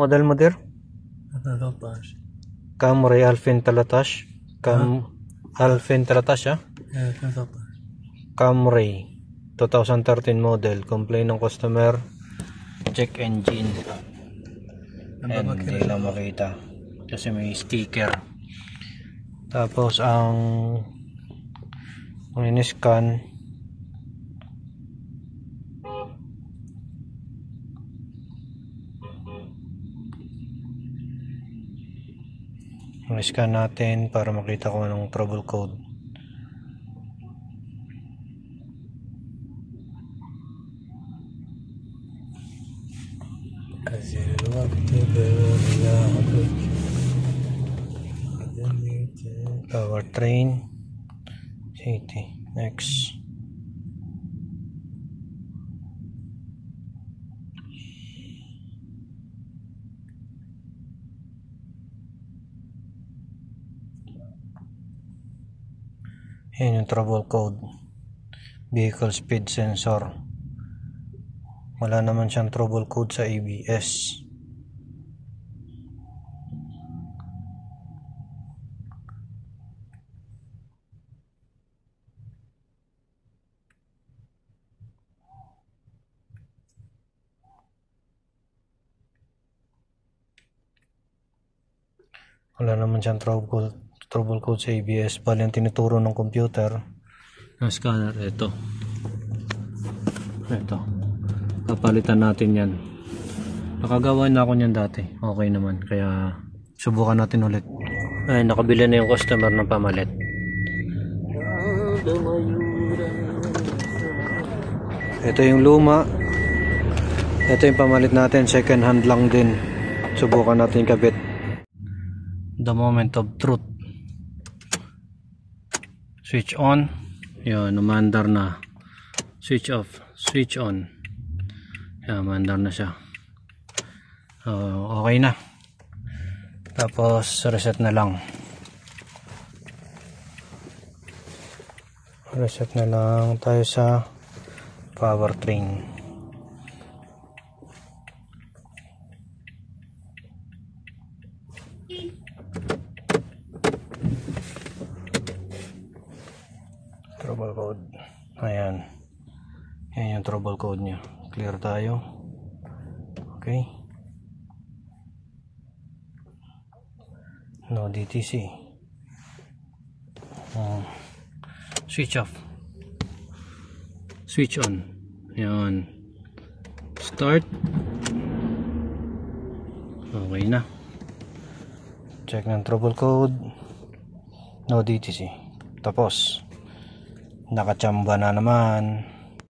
موديل مدير 13 كامري 2013 2013 2013 Camry 2013 model. Complain ng customer, check engine, and hindi lang makita kasi may sticker. Tapos ang in-scan i-scan natin para makita kung anong trouble code. Powertrain city next. Yan yung trouble code. Vehicle speed sensor. Wala naman siyang trouble code sa ABS. Wala naman siyang trouble code sa ABS. Bali ang tinuturo ng computer ng scanner, ito kapalitan natin yan. Nakagawa na ako niyan dati, okay naman, kaya subukan natin ulit. Ay, nakabili na yung customer ng pamalit. Ito yung luma, ito yung pamalit natin, second hand lang din. Subukan natin kabit. The moment of truth. Switch on. Yan, umandar na. Switch off. Switch on. Yan, umandar na siya. Okay na. Tapos reset na lang. Reset na lang tayo sa powertrain. Trouble code. Ayan. Yan yung trouble code niya. Clear tayo. Okay. No DTC. Switch off. Switch on. Ayan. Start. Okay na. Check ng trouble code. No DTC. Tapos nakachamba na naman.